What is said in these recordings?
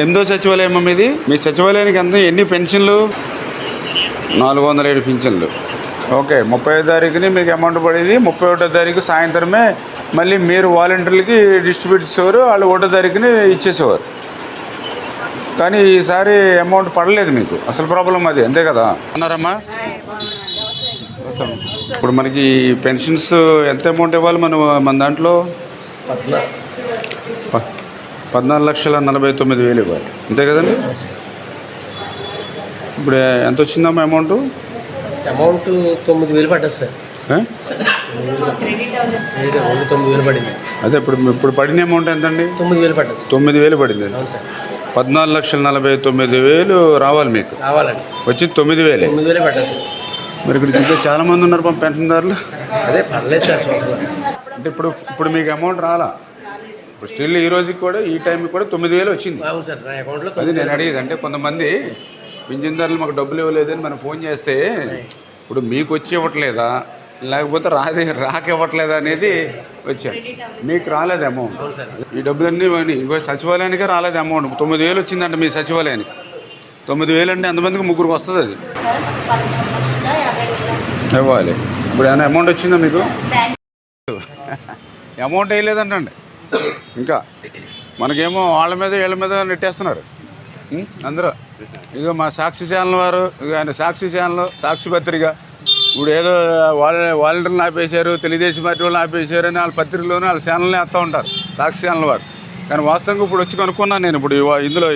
ఎనిమిదో సచివాలయం ఇది. మీ సచివాలయానికి ఎన్ని పెన్షన్లు? 407 పింఛన్లు. ఓకే, 30వ తారీఖుని మీకు అమౌంట్ పడేది. 31వ తారీఖు సాయంత్రమే మళ్ళీ మీరు వాలంటీర్లకి డిస్ట్రిబ్యూట్ చేసేవారు, వాళ్ళు 1వ తారీఖుని ఇచ్చేసేవారు. కానీ ఈసారి అమౌంట్ పడలేదు మీకు. అసలు ప్రాబ్లం అది, అంతే కదా అన్నారమ్మా? ఇప్పుడు మనకి పెన్షన్స్ ఎంత అమౌంట్ ఇవ్వాలి? మన దాంట్లో 14,49,000 ఇవ్వాలి, అంతే కదండి? ఇప్పుడు ఎంత వచ్చిందమ్మా అమౌంట్? 9,000 పడ్డది సార్. 9,000 పడింది. అదే ఇప్పుడు పడిన అమౌంట్ ఎంతండి? 9,000 పడ్డది. 9,000 పడింది. 14,49,000 రావాలి మీకు. రావాలండి. వచ్చింది 9,000. 9,000 పడ్డది సార్. మరి ఇక్కడ చూస్తే చాలా మంది ఉన్నారు పెన్షన్దారులు. అదే పర్లేదు సార్. అంటే ఇప్పుడు మీకు అమౌంట్ రాలా? ఇప్పుడు స్టిల్ ఈ రోజుకి కూడా ఈ టైంకి కూడా 9,000 వచ్చింది. అవును సార్, నా అకౌంట్లో. అది నేను అడిగేది. అంటే కొంతమంది పింఛన్దారులు మాకు డబ్బులు ఇవ్వలేదని మనం ఫోన్ చేస్తే ఇప్పుడు మీకు వచ్చి ఇవ్వట్లేదా లేకపోతే రాక ఇవ్వట్లేదా అనేది వచ్చాడు. మీకు రాలేదు అమౌంట్. ఈ డబ్బులన్నీ ఇంకో సచివాలయానికే రాలేదు అమౌంట్. 9,000 వచ్చిందంట మీ సచివాలయానికి. 9,000 అంటే ఎంతమందికి? ముగ్గురికి వస్తుంది అది ఇవ్వాలి. ఇప్పుడు ఏమైనా అమౌంట్ వచ్చిందా మీకు? అమౌంట్ వేయలేదంటండి. ఇంకా మనకేమో వాళ్ళ మీద వీళ్ళ మీద నెట్టేస్తున్నారు అందరూ. ఇదిగో మా సాక్షి ఛానల్ వారు, ఆయన సాక్షి ఛానల్, సాక్షి పత్రిక ఇప్పుడు ఏదో వాలంటీర్లను ఆపేశారు, తెలుగుదేశం పార్టీ వాళ్ళని ఆపేశారు అని వాళ్ళ పత్రికలోనే వాళ్ళ ఛానల్ని వేస్తూ ఉంటారు, సాక్షి ఛానల్ వారు. కానీ వాస్తవంగా ఇప్పుడు వచ్చి కనుక్కున్నాను నేను. ఇప్పుడు ఇందులో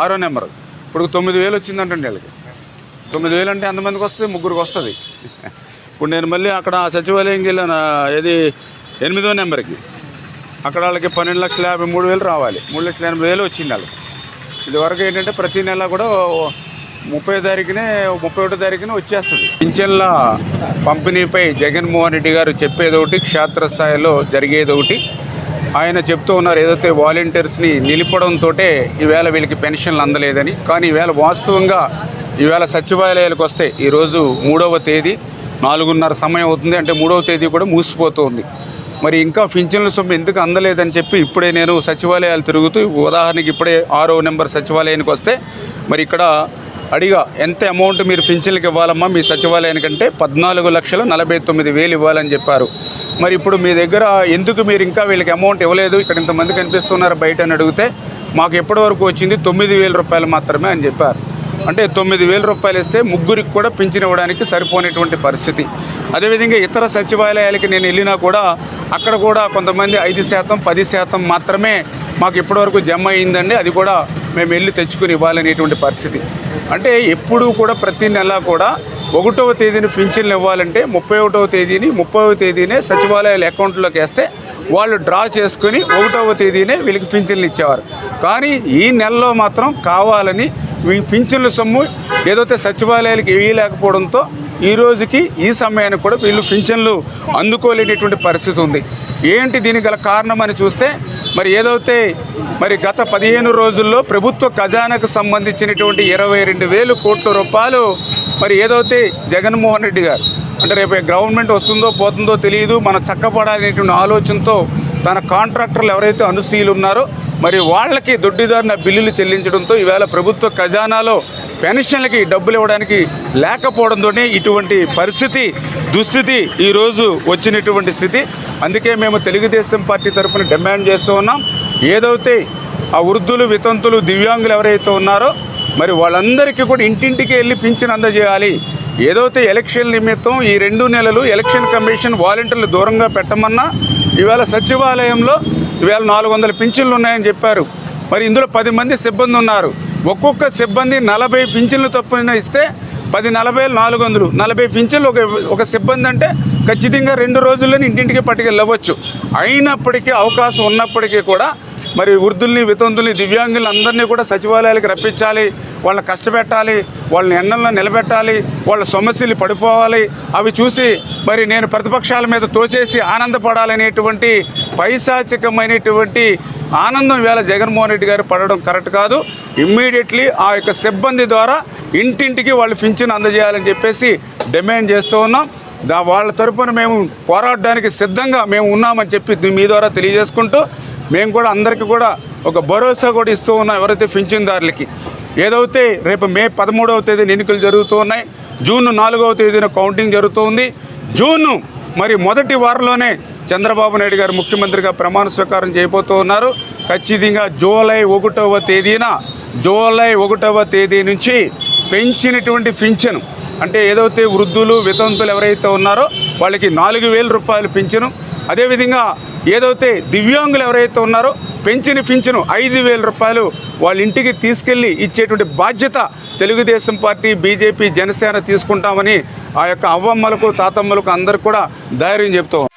6వ నెంబర్ ఇప్పుడు 9,000 వచ్చిందంటండి వీళ్ళకి. 9,000 అంటే ఎంతమందికి వస్తుంది? ముగ్గురికి వస్తుంది. ఇప్పుడు నేను మళ్ళీ అక్కడ సచివాలయంకి వెళ్ళాను, ఏది 8వ నెంబర్కి. అక్కడ వాళ్ళకి 12,53,000 రావాలి. 3,80,000 వచ్చింది వాళ్ళకి. ఇదివరకు ఏంటంటే ప్రతి నెల కూడా 30వ తారీఖునే 31వ తారీఖునే వచ్చేస్తుంది. పింఛన్ల పంపిణీపై జగన్మోహన్ రెడ్డి గారు చెప్పేది ఒకటి, క్షేత్రస్థాయిలో జరిగేది ఒకటి. ఆయన చెప్తూ ఉన్నారు ఏదైతే వాలంటీర్స్ని నిలిపడంతో ఈవేళ వీళ్ళకి పెన్షన్లు అందలేదని. కానీ ఈవేళ వాస్తవంగా ఈవేళ సచివాలయాలకు వస్తే ఈరోజు 3వ తేదీ 4:30 సమయం అవుతుంది. అంటే 3వ తేదీ కూడా మూసిపోతుంది. మరి ఇంకా పింఛన్ల సొమ్ము ఎందుకు అందలేదని చెప్పి ఇప్పుడే నేను సచివాలయాలు తిరుగుతూ, ఉదాహరణకి ఇప్పుడే 6వ నెంబర్ సచివాలయానికి వస్తే మరి ఇక్కడ అడిగా ఎంత అమౌంట్ మీరు పింఛన్లకు ఇవ్వాలమ్మా మీ సచివాలయానికంటే 14,49,000 ఇవ్వాలని చెప్పారు. మరి ఇప్పుడు మీ దగ్గర ఎందుకు మీరు ఇంకా వీళ్ళకి అమౌంట్ ఇవ్వలేదు, ఇక్కడ ఇంతమంది కనిపిస్తున్నారు బయట అని అడిగితే మాకు ఎప్పటి వరకు వచ్చింది 9,000 రూపాయలు మాత్రమే అని చెప్పారు. అంటే 9,000 రూపాయలు ఇస్తే ముగ్గురికి కూడా పింఛన్ ఇవ్వడానికి సరిపోయినటువంటి పరిస్థితి. అదేవిధంగా ఇతర సచివాలయాలకి నేను వెళ్ళినా కూడా అక్కడ కూడా కొంతమంది 5%, 10% మాత్రమే మాకు ఇప్పటివరకు జమ అయిందండి, అది కూడా మేము వెళ్ళి తెచ్చుకుని ఇవ్వాలనేటువంటి పరిస్థితి. అంటే ఎప్పుడూ కూడా ప్రతి నెల కూడా 1వ తేదీని పింఛన్లు ఇవ్వాలంటే 31వ తేదీని 30వ తేదీనే సచివాలయాల అకౌంట్లోకి వేస్తే వాళ్ళు డ్రా చేసుకుని 1వ తేదీనే వీళ్ళకి పింఛన్లు ఇచ్చేవారు. కానీ ఈ నెలలో మాత్రం కావాలని ఈ పింఛన్ల సొమ్ము ఏదైతే సచివాలయాలకు వేయలేకపోవడంతో ఈ రోజుకి ఈ సమయానికి కూడా వీళ్ళు పింఛన్లు అందుకోలేనటువంటి పరిస్థితి ఉంది. ఏంటి దీనికి గల కారణం అని చూస్తే మరి ఏదైతే మరి గత 15 రోజుల్లో ప్రభుత్వ ఖజానాకు సంబంధించినటువంటి 22,000 కోట్ల రూపాయలు మరి ఏదైతే జగన్మోహన్ రెడ్డి గారు అంటే రేపు గవర్నమెంట్ వస్తుందో పోతుందో తెలియదు, మన చక్కపడాలనేటువంటి ఆలోచనతో తన కాంట్రాక్టర్లు ఎవరైతే అనుసీలు ఉన్నారో మరి వాళ్ళకి దొడ్డిదారిన బిల్లులు చెల్లించడంతో ఈవేళ ప్రభుత్వ ఖజానాలో పెన్షన్లకి డబ్బులు ఇవ్వడానికి లేకపోవడంతోనే ఇటువంటి పరిస్థితి, దుస్థితి ఈరోజు వచ్చినటువంటి స్థితి. అందుకే మేము తెలుగుదేశం పార్టీ తరఫున డిమాండ్ చేస్తూ ఉన్నాం, ఏదైతే ఆ వృద్ధులు, వితంతులు, దివ్యాంగులు ఎవరైతే ఉన్నారో మరి వాళ్ళందరికీ కూడా ఇంటింటికి వెళ్ళి పింఛన్ అందజేయాలి. ఏదైతే ఎలక్షన్ నిమిత్తం ఈ 2 నెలలు ఎలక్షన్ కమిషన్ వాలంటీర్లు దూరంగా పెట్టమన్నా ఈవేళ సచివాలయంలో ఈవేళ 400 పింఛన్లు ఉన్నాయని చెప్పారు. మరి ఇందులో 10 మంది సిబ్బంది ఉన్నారు. ఒక్కొక్క సిబ్బంది 40 పింఛన్లు తప్పున ఇస్తే 10, 40, 400, 40 పింఛన్లు ఒక సిబ్బంది అంటే ఖచ్చితంగా 2 రోజుల్లోనే ఇంటింటికి పట్టుకెళ్ళవచ్చు. అయినప్పటికీ అవకాశం ఉన్నప్పటికీ కూడా మరి వృద్ధుల్ని, వితంతుల్ని, దివ్యాంగుల్ని అందరినీ కూడా సచివాలయాలకు రప్పించాలి, వాళ్ళని కష్టపెట్టాలి, వాళ్ళని ఎండల్లో నిలబెట్టాలి, వాళ్ళ సమస్యలు పడిపోవాలి, అవి చూసి మరి నేను ప్రతిపక్షాల మీద తోచేసి ఆనందపడాలనేటువంటి పైశాచికమైనటువంటి ఆనందం వేళ జగన్మోహన్ రెడ్డి గారు పడడం కరెక్ట్ కాదు. ఇమ్మీడియట్లీ ఆ యొక్క సిబ్బంది ద్వారా ఇంటింటికి వాళ్ళు పింఛన్ అందజేయాలని చెప్పేసి డిమాండ్ చేస్తూ ఉన్నాం. వాళ్ళ తరపున మేము పోరాడడానికి సిద్ధంగా మేము ఉన్నామని చెప్పి మీ ద్వారా తెలియజేసుకుంటూ మేము కూడా అందరికీ కూడా ఒక భరోసా కూడా ఇస్తూ ఉన్నాం. ఎవరైతే పింఛన్దారులకి ఏదైతే రేపు మే 13వ తేదీన ఎన్నికలు జరుగుతూ ఉన్నాయి, జూన్ 4వ తేదీన కౌంటింగ్ జరుగుతుంది. జూన్ మరి మొదటి వారంలోనే చంద్రబాబు నాయుడు గారు ముఖ్యమంత్రిగా ప్రమాణ స్వీకారం చేయబోతూ ఉన్నారు. ఖచ్చితంగా జూలై 1వ తేదీ నుంచి పెంచినటువంటి పింఛను అంటే ఏదైతే వృద్ధులు వితంతులు ఎవరైతే ఉన్నారో వాళ్ళకి 4,000 రూపాయలు పింఛను, అదేవిధంగా ఏదైతే దివ్యాంగులు ఎవరైతే ఉన్నారో పెంచిన పింఛను 5,000 రూపాయలు వాళ్ళ ఇంటికి తీసుకెళ్ళి ఇచ్చేటువంటి బాధ్యత తెలుగుదేశం పార్టీ, బీజేపీ, జనసేన తీసుకుంటామని ఆ యొక్క అవ్వమ్మలకు తాతమ్మలకు అందరికి కూడా ధైర్యం చెప్తాం.